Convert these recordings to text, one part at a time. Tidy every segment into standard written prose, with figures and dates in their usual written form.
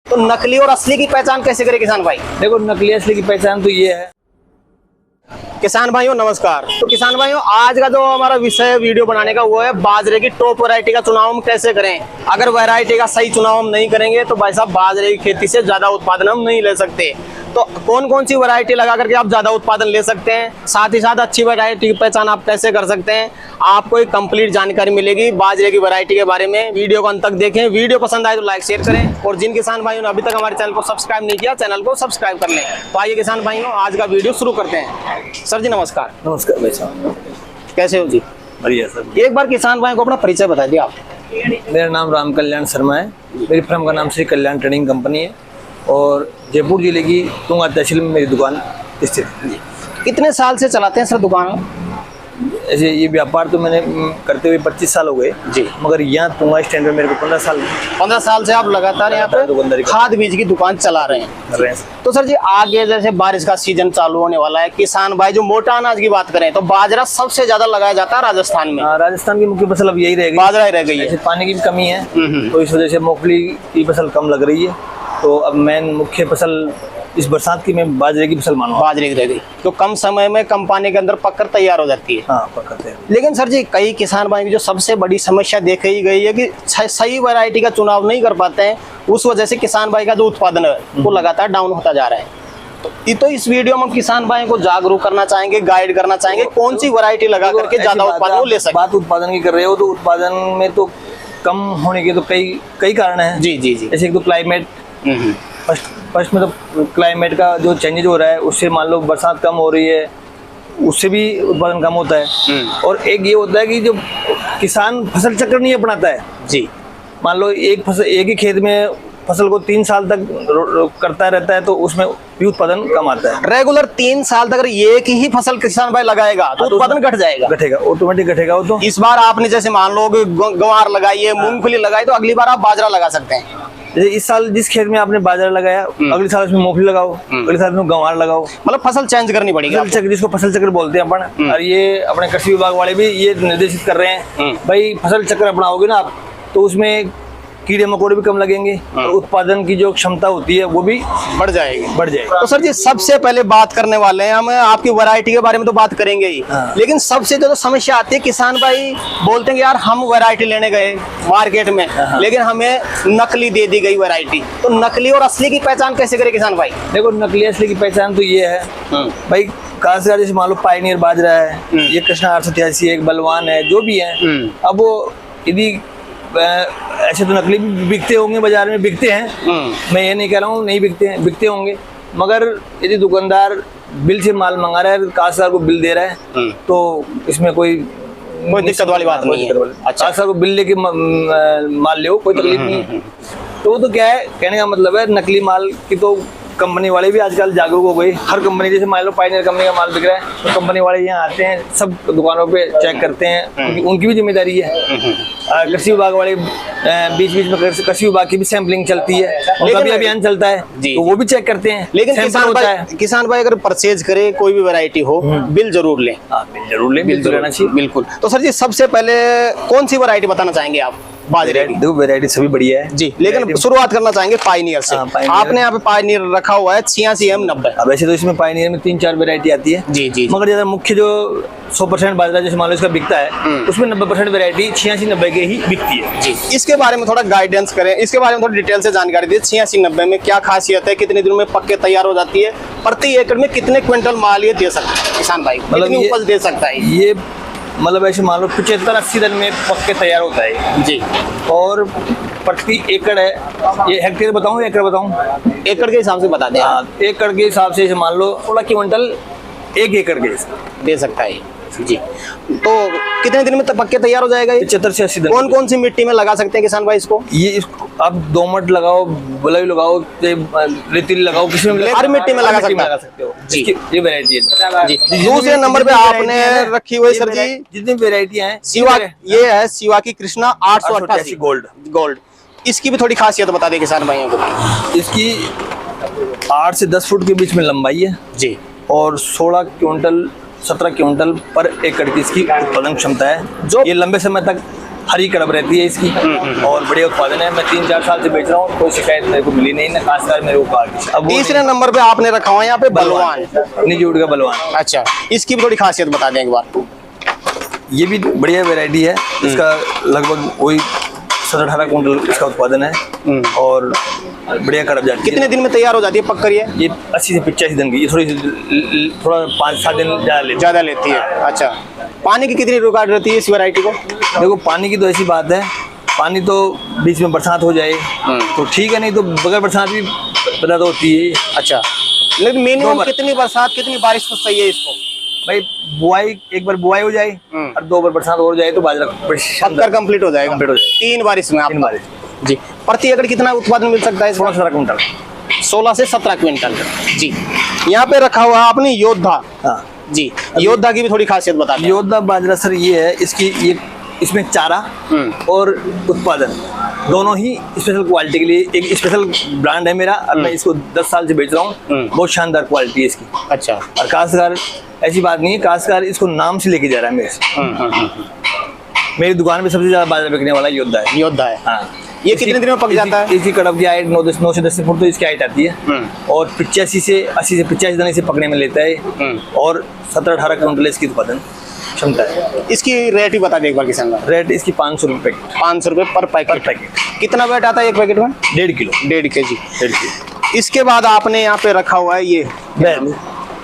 तो नकली और असली की पहचान कैसे करें किसान भाई? देखो, नकली असली की पहचान तो ये है। किसान भाइयों नमस्कार। तो किसान भाइयों, आज का जो हमारा विषय वीडियो बनाने का वो है बाजरे की टॉप वैरायटी का चुनाव हम कैसे करें। अगर वैरायटी का सही चुनाव हम नहीं करेंगे तो भाई साहब बाजरे की खेती से ज्यादा उत्पादन हम नहीं ले सकते। तो कौन कौन सी वैरायटी लगा करके आप ज्यादा उत्पादन ले सकते हैं, साथ ही साथ अच्छी वैरायटी की पहचान आप कैसे कर सकते हैं, आपको एक कंप्लीट जानकारी मिलेगी बाजरे की वैरायटी के बारे में। वीडियो को अंत तक देखें। वीडियो पसंद आए तो लाइक शेयर करें, और जिन किसान भाइयों ने अभी तक हमारे चैनल को सब्सक्राइब नहीं किया, चैनल को सब्सक्राइब कर लें। तो आइए किसान भाइयों, आज का वीडियो शुरू करते हैं। सर जी नमस्कार। नमस्कार भाई साहब, कैसे हो जी? बढ़िया सर। एक बार किसान भाई को अपना परिचय बता दिया आप। मेरा नाम राम कल्याण शर्मा है। मेरी फर्म का नाम श्री कल्याण ट्रेडिंग कंपनी है और जयपुर जिले की तुंगा तहसील में मेरी दुकान स्थित है। कितने साल से चलाते हैं सर दुकान? ऐसे ये व्यापार तो मैंने करते हुए 25 साल हो गए जी, मगर यहाँ तुंगा स्टैंड में मेरे को 15 साल से आप लगातार यहाँ पे खाद बीज की दुकान चला रहे हैं। तो सर जी आगे जैसे बारिश का सीजन चालू होने वाला है, किसान भाई जो मोटा अनाज की बात करें तो बाजरा सबसे ज्यादा लगाया जाता है राजस्थान में। राजस्थान की मुख्य फसल अब यही रहेगी, बाजरा ही रह गई है। पानी की भी कमी है तो इस वजह से मूंगफली की फसल कम लग रही है। तो अब मेन मुख्य फसल इस बरसात की मैं बाजरे की फसल मानूंगा। बाजरे की रह गई तो कम समय में कम पानी के अंदर पककर तैयार हो जाती है। हाँ, पककर तैयार। लेकिन सर जी कई किसान भाई की जो सबसे बड़ी समस्या देखी गई है कि सही वैरायटी का चुनाव नहीं कर पाते हैं, उस वजह से किसान भाई का जो उत्पादन है वो लगातार डाउन होता जा रहा है। तो इस वीडियो में हम किसान भाई को जागरूक करना चाहेंगे, गाइड करना चाहेंगे कौन सी वैरायटी लगा करके ज्यादा उत्पादन ले सकते। बात उत्पादन की कर रहे हो तो उत्पादन में तो कम होने के तो कई कारण है। जी जी जी। जैसे एक तो क्लाइमेट, फर्स्ट में तो क्लाइमेट का जो चेंजेज हो रहा है उससे मान लो बरसात कम हो रही है, उससे भी उत्पादन कम होता है। और एक ये होता है कि जो किसान फसल चक्र नहीं अपनाता है जी, मान लो एक ही खेत में फसल को 3 साल तक करता रहता है तो उसमें भी उत्पादन कम आता है। रेगुलर 3 साल तक अगर एक ही फसल किसान भाई लगाएगा तो उत्पादन घट जाएगा, ऑटोमेटिक घटेगा। वो तो इस बार आपने जैसे मान लो गंवार लगाई है, मूंगफली लगाई, तो अगली बार आप बाजरा लगा सकते हैं। जैसे इस साल जिस खेत में आपने बाजरा लगाया अगले साल उसमें मूंगफली लगाओ, अगले साल उसमें गंवार लगाओ, मतलब फसल चेंज करनी पड़ेगी। फसल चक्र, जिसको फसल चक्र बोलते हैं अपन। और ये अपने कृषि विभाग वाले भी ये निर्देशित कर रहे हैं भाई फसल चक्र अपनाओगे ना आप तो उसमें कीड़े मकोड़े भी कम लगेंगे और उत्पादन की जो क्षमता होती है वो भी बढ़ जाएगी। तो सर जी सबसे पहले बात करने वाले हैं हम आपकी वैरायटी के बारे में, तो बात करेंगे ही। लेकिन सबसे ज्यादा समस्या आती है, किसान भाई बोलते हैं कि यार हम वैरायटी लेने गए मार्केट में लेकिन हमें नकली दे दी गई वैरायटी। तो नकली और असली की पहचान कैसे करे किसान भाई? देखो, नकली असली की पहचान तो ये है भाई, खासकर जैसे मान लो पायनियर बाजरा है, ये कृष्णा 883 एक बलवान है, जो भी है। अब वो यदि ऐसे तो नकली भी बिकते होंगे, बाजार में बिकते हैं, मैं ये नहीं कह रहा हूँ नहीं बिकते हैं, बिकते होंगे। मगर यदि दुकानदार बिल से माल मंगा रहा है, काश्तकार को बिल दे रहा है तो इसमें कोई दिक्कत वाली बात नहीं है। अच्छा, काश्तकार को बिल लेके माल ले, कोई तकलीफ नहीं है। तो वो तो क्या है, कहने का मतलब है नकली माल की तो कंपनी वाले भी आजकल जागरूक हो गए। हर कंपनी, जैसे मान लो पायनियर कंपनी का माल बिक रहा है तो कंपनी वाले यहाँ आते हैं, सब दुकानों पे चेक करते हैं, उनकी भी जिम्मेदारी है। कृषि विभाग वाले बीच बीच में कृषि विभाग की भी सैंपलिंग चलती है, उनका भी अभियान चलता है तो वो भी चेक करते हैं। लेकिन किसान भाई अगर परचेज करे कोई भी वैरायटी हो, बिल जरूर लें। बिल जरूर लें, बिल लेना चाहिए बिल्कुल। तो सर जी सबसे पहले कौन सी वैरायटी बताना चाहेंगे आप बाजरे की? दो वैरायटी सभी बढ़िया है जी, लेकिन शुरुआत करना चाहेंगे पायनियर से। आपने यहाँ पे पायनियर रखा हुआ है 86M90। अब वैसे तो इसमें पायनियर में 3-4 वैरायटी आती है जी जी, मगर ज्यादा मुख्य जो 100% बाजरा जैसे मान लो इसका बिकता है उसमें 90% वैरायटी 86-90 के ही बिकती है जी। इसके बारे में थोड़ा गाइडेंस करें, इसके बारे में थोड़ी डिटेल से जानकारी दी। 86-90 में क्या खासियत है, कितने दिनों में पक्के तैयार हो जाती है, प्रति एकड़ में कितने क्विंटल माल ये दे सकता है किसान भाई, मतलब उपज दे सकता है ये? मतलब ऐसे मान लो 75-80 दिन में पक्के तैयार होता है जी। और प्रति एकड़ है, ये हेक्टेयर बताऊं एकड़ बताऊं? एकड़ के हिसाब से बता दें। एकड़ के हिसाब से मान लो 16 क्विंटल 1 एकड़ के दे सकता है जी। तो कितने दिन में पक्के तैयार हो जाएगा ये? 75 से 80 दिन। कौन कौन सी मिट्टी में लगा सकते हैं किसान भाई इसको? ये आप दोमट लगाओ, बलुई लगाओ, रेतीली लगाओ, किसी में हर मिट्टी में लगा सकते हो जी। ये वैरायटी है जी। दूसरे नंबर पे आपने रखी हुई सर जी जितनी वैरायटियां हैं, शिवा, ये है शिवा की कृष्णा 888 गोल्ड। इसकी भी थोड़ी खासियत बता दें किसान भाइयों को। इसकी 8 से 10 फुट के बीच में लंबाई है जी और 17 क्विंटल पर एकड़ की इसकी उत्पादन क्षमता है, जो ये लंबे समय तक हरी कड़ब रहती है इसकी और बढ़िया उत्पादन है। मैं 3-4 साल से बेच रहा हूँ, कोई शिकायत मेरे को मिली नहीं ना, खासकर मेरे को कहा। अब तीसरे नंबर पे आपने रखा हुआ है यहाँ पे बलवान, निजूट का बलवान। अच्छा, इसकी भी थोड़ी खासियत बता दें एक बार। ये भी बढ़िया वैरायटी है, इसका लगभग वही 17-18 कुंटल इसका उत्पादन है और बढ़िया कड़ब जाती है। कितने दिन में तैयार हो जाती है पक कर ये 80 से 85 दिन की, ये थोड़ा 5-7 दिन ज़्यादा लेती है। अच्छा, पानी की कितनी रिक्वायर्ड रहती है इस वैरायटी को? देखो पानी की तो ऐसी बात है, पानी तो बीच में बरसात हो जाए तो ठीक है, नहीं तो बगैर बरसात भी पता तो होती है। अच्छा, लेकिन मिनिमम कितनी बरसात कितनी बारिश तो चाहिए इसको? भाई बुआई, एक बार बुआई हो जाए और 2 बार बरसात हो जाए तो बाजरा पक्कर कंप्लीट हो जाएगा। 3 बारिश में 3 बारिश जी। प्रति एकड़ कितना उत्पादन मिल सकता है? 16-17 कुंटल, 16 से 17 क्विंटल जी। यहाँ पे रखा हुआ है आपने योद्धा। हाँ जी, योद्धा की भी थोड़ी खासियत बता दें। योद्धा बाजरा सर ये है, ये इसमें चारा और उत्पादन दोनों ही स्पेशल क्वालिटी के लिए, एक स्पेशल ब्रांड है मेरा और मैं इसको 10 साल से बेच रहा हूँ। बहुत शानदार क्वालिटी है इसकी। अच्छा, और काश्तकार ऐसी बात नहीं है, काश्तकार इसको नाम से लेके जा रहा है मेरे से। मेरी दुकान में सबसे ज्यादा बाजरा बिकने वाला योद्धा है। योद्धा है। हाँ। ये कितने दिन में पक जाता है? इसकी कड़ब की हाइट 9 से 10 फुट तो इसकी हाइट आती है और 85 से 80 से 85 दिन इसे पकने में लेता है और 17-18 कुंटल इसकी उत्पादन क्षमता है। इसकी रेट ही बता दें एक बार किसान का। रेट इसकी 500 रुपये पैकेट। 500 रुपये पर पैकेट। कितना वेट आता है एक पैकेट में? 1.5 किलो। 1.5 kg। 1.5 किलो। इसके बाद आपने यहाँ पे रखा हुआ है ये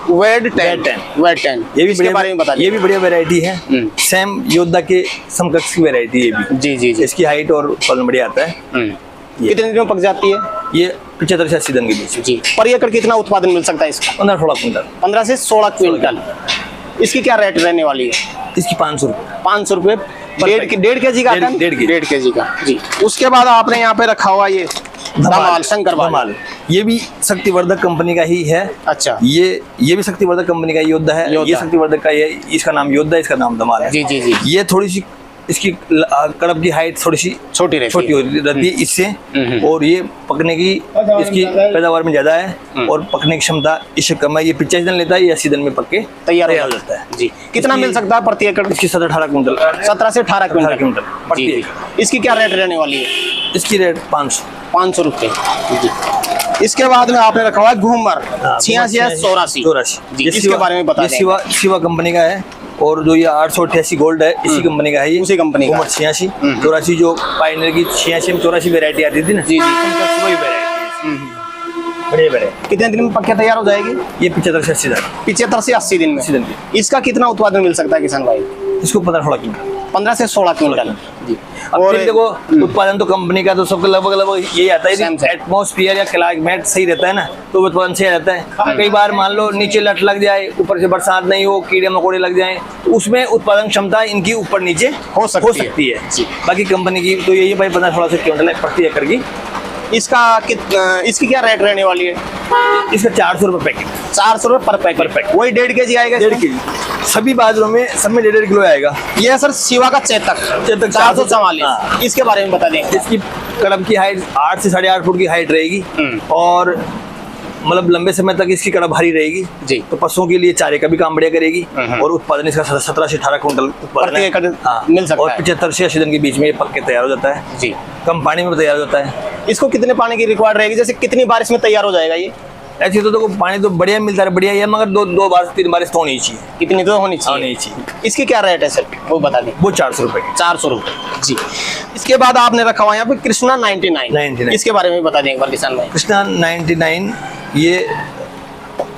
वेड 10। ये भी इसके बारे में बता ये भी बढ़िया वैरायटी है, सेम योद्धा के समकक्ष की वैरायटी है भी। जी जी जी। इसकी हाइट और फलन बढ़िया आता है। कितने दिन में पक जाती है ये? 75 से 80 दिन के बीच। जी। पर एकड़ कितना उत्पादन मिल सकता है इसका? 15-16 कुंटल। 15 से 16 क्विंटल। इसकी क्या रेट रहने वाली है? इसकी 500 रुपये। 500 रुपये 1.5 kg का? 1.5 kg का जी। उसके बाद आपने यहाँ पे रखा हुआ ये धमाल, शंकर धमाल। ये भी शक्तिवर्धक कंपनी का ही है। अच्छा, ये भी शक्तिवर्धक कंपनी का योद्धा है। ये शक्तिवर्धक का है, इसका नाम योद्धा है, इसका नाम धमाल है। जी जी जी। ये थोड़ी सी इसकी कड़ब की हाइट थोड़ी सी छोटी रहती है इससे, और ये पकने की इसकी पैदावार में ज्यादा है और पकने की क्षमता इससे कम है। ये 85 दिन लेता है, ये 80 दिन में पक के तैयार हो जाता है जी। कितना मिल सकता है प्रति एकड़? इसकी 17-18 कुंटल। 17 से 18 क्विंटल प्रति एकड़। इसकी क्या रेट रहने वाली है? इसकी रेट 500 रुपये जी। इसके बाद में आपने रखा हुआ है घूमर 86 या 84 जी। इसके बारे में बता दें। शिवा कंपनी का है और जो ये 888 गोल्ड है इसी कंपनी का है। ये उसी कंपनी का 86 84 जो पायनियर की 86 में 84 वैरायटी आती थी ना जी जी, वही वैरायटी बढ़िया वैरायटी। कितने दिन में पक्के तैयार हो जाएगी? ये 75 से 80 दिन। 75 से 80 दिन में। 80 दिन की। इसका कितना उत्पादन मिल सकता है किसान भाई? इसको 15-16 क्विंटल। 15 से 16 क्विंटल जी। और देखो उत्पादन तो कंपनी का तो सबका लगभग यही आता है, एटमॉस्फेयर या क्लाइमेट सही रहता है ना तो उत्पादन सही रहता है। कई बार मान लो नीचे लट लग जाए, ऊपर से बरसात नहीं हो, कीड़े मकोड़े लग जाए तो उसमें उत्पादन क्षमता इनकी ऊपर नीचे हो सकती है। बाकी कंपनी की तो यही भाई 15-16 क्विंटल है प्रति एकड़ की। इसकी क्या रेट रहने वाली है? इसका 400 रुपये पैकेट। 400 रुपये पर पैकेट। वही 1.5 kg आएगा? 1.5 kg सभी बाजरों में, सब में 1.5 किलो आएगा। ये सर शिवा का चेतक 444। इसके बारे में बता दें। इसकी कड़ब की हाइट 8 से 8.5 फुट की हाइट रहेगी और मतलब लंबे समय तक इसकी कड़ब भारी रहेगी जी। तो पशुओं के लिए चारे का भी काम बढ़िया करेगी और उत्पादन इसका 17 से 18 कुंटल उत्पादन मिल सकता है। और 75 से 80 दिन के बीच में ये पक के तैयार हो जाता है जी। कम पानी में तैयार हो जाता है। इसको कितने पानी की रिक्वायर्ड रहेगी? जैसे कितनी बारिश में तैयार हो जाएगा ये? ऐसे तो पानी तो बढ़िया मिलता है, बढ़िया है, मगर 2 बार 3 बारिश तो होनी चाहिए। कितनी तो होनी चाहिए। इसकी क्या रेट है सर वो बता दें। वो 400 रुपये। 400 रुपये जी। इसके बाद आपने रखा हुआ यहाँ पे कृष्णा 99। इसके बारे में बता दें एक बार किसान भाई। कृष्णा 99 ये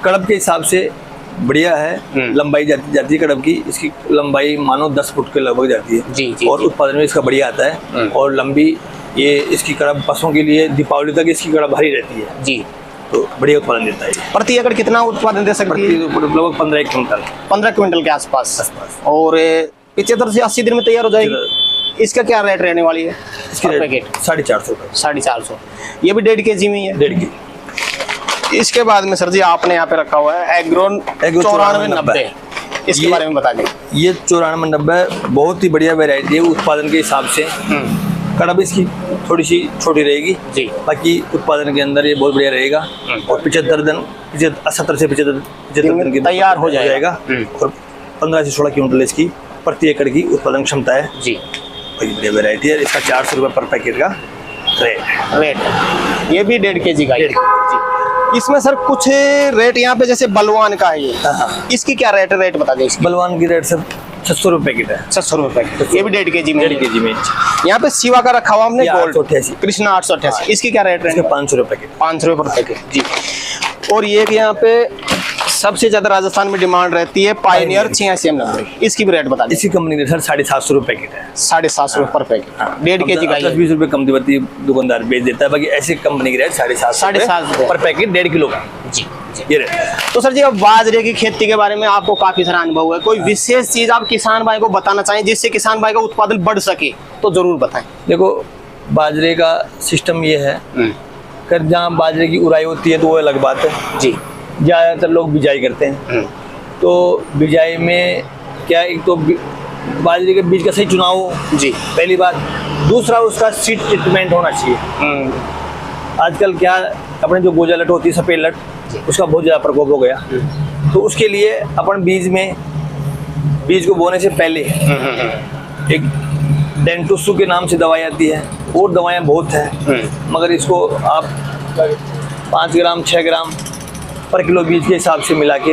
कड़ब के हिसाब से बढ़िया है। लंबाई जाती है कड़ब की, इसकी लंबाई मानो 10 फुट के लगभग जाती है जी। और उत्पादन में इसका बढ़िया आता है और लंबी ये इसकी कड़ब पशुओं के लिए दीपावली तक इसकी कड़ब भारी रहती है जी। तो बढ़िया उत्पादन देता है। प्रति एकड़ कितना उत्पादन दे सकती है? लगभग 15 क्विंटल। 15 क्विंटल के आसपास। और 75 से 80 दिन में तैयार हो जाएगी। इसका क्या रेट रहने वाली है? इसकी पैकेट 450 रुपये। 450। ये भी 1.5 kg में है। 1.5 kg। इसके बाद में सर जी आपने यहाँ पे रखा हुआ है एग्रोन 9490। इसके बारे में बता दें। ये 9490 बहुत ही बढ़िया वैरायटी है उत्पादन के हिसाब से। कड़ब इसकी थोड़ी सी छोटी रहेगी जी, बाकी उत्पादन के अंदर ये बहुत बढ़िया रहेगा और 75 दिन 70 से 75 दिन की तैयार हो जाएगा और 15 से 16 क्विंटल इसकी प्रति एकड़ की उत्पादन क्षमता है जी। रुपए की वेरायटी है। इसका 400 रुपये पर पैकेट का रेट है। ये भी 1.5 kg का है। जी। इसमें सर कुछ रेट यहाँ पे जैसे बलवान का है ये, हाँ। इसकी क्या रेट बता दें इसकी? बलवान की रेट सर 600 रुपये पैकेट है। 600 रुपये पैकेट। ये भी 1.5 kg में। 1.5 kg में। यहाँ पे सिवा का रखा हुआ हमने गोल्ड 888 कृष्णा 888। इसकी क्या रेट है? 500 रुपये पैकेट। 500 रुपये पर पैकेट जी। और ये कि यहाँ पे सबसे ज्यादा राजस्थान में डिमांड रहती है पायनियर 86 नंबर, इसकी भी रेट बता दें। इसी कंपनी के सर 750 रुपये पैकेट है। 750 रुपये पर पैकेट। 1.5 kg का 10-20 रुपये कम दिवती दुकानदार बेच देता है, बाकी ऐसी कंपनी की रेट 750 रुपये पर पैकेट 1.5 किलो का जी। ये रेट। तो सर जी अब बाजरे की खेती के बारे में आपको काफी सारा अनुभव है, कोई विशेष चीज आप किसान भाई को बताना चाहें जिससे किसान भाई का उत्पादन बढ़ सके तो जरूर बताएं। देखो बाजरे का सिस्टम ये है कि जहाँ बाजरे की उड़ाई होती है तो वो अलग बात है जी। ज़्यादातर लोग बिजाई करते हैं, तो बिजाई में क्या, एक तो बाजरे के बीज का सही चुनाव हो जी, पहली बात। दूसरा उसका सीड ट्रीटमेंट होना चाहिए। आजकल क्या अपने जो गोजा लट होती है सफ़ेद लट, उसका बहुत ज़्यादा प्रकोप हो गया, तो उसके लिए अपन बीज को बोने से पहले एक डेंटोसू के नाम से दवाई आती है, और दवाइयाँ बहुत हैं, मगर इसको आप 5 ग्राम 6 ग्राम पर किलो बीज के हिसाब से मिला के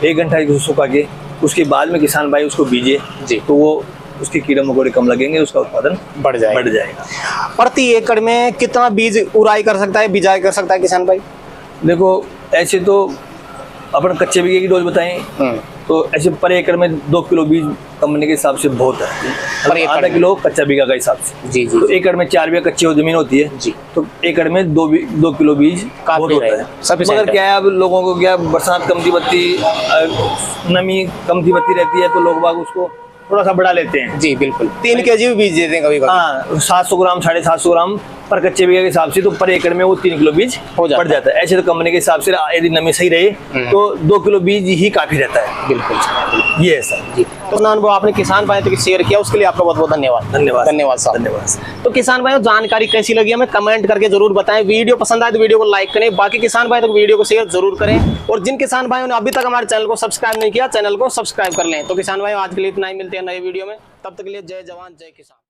1 घंटा इसको सुखा के उसके बाद में किसान भाई उसको बीजे जी, तो वो उसके कीड़े मकोड़े कम लगेंगे, उसका उत्पादन बढ़ जाएगा। प्रति एकड़ में कितना बीज उड़ाई कर सकता है, बिजाई कर सकता है किसान भाई? देखो ऐसे तो अपन कच्चे बीघे की डोज बताएं तो ऐसे पर एकड़ में 2 किलो बीज कंपनी के हिसाब से बहुत है, आधा किलो कच्चा बीघा का हिसाब से जी जी। तो एकड़ में 4 बीघा कच्ची जमीन होती है जी, तो एकड़ में 2 किलो बीज बहुत होता है। मगर क्या है अब लोगों को क्या बरसात कम बत्ती नमी कम बत्ती रहती है, तो लोग बाग उसको थोड़ा सा बढ़ा लेते हैं। जी बिल्कुल, 3 kg भी बीज देते हैं कभी कभी। हाँ 700 ग्राम 750 ग्राम पर कच्चे बीघे के हिसाब से, तो पर एकड़ में वो 3 किलो बीज हो पड़ जाता है। ऐसे तो कंपनी के हिसाब से यदि नमी सही रहे तो 2 किलो बीज ही काफी रहता है। बिल्कुल ये है सर जी। तो ना अनुभव आपने किसान भाई तक शेयर किया, उसके लिए आपका बहुत बहुत धन्यवाद। धन्यवाद साहब। धन्यवाद। तो किसान भाइयों जानकारी कैसी लगी हमें कमेंट करके जरूर बताएं। वीडियो पसंद आए तो वीडियो को लाइक करें, बाकी किसान भाई तक वीडियो को शेयर जरूर करें, और जिन किसान भाइयों ने अभी तक हमारे चैनल को सब्सक्राइब नहीं किया चैनल को सब्सक्राइब कर लें। तो किसान भाइयों आज के लिए इतना ही, मिलते हैं नए वीडियो में, तब तक के लिए जय जवान जय किसान।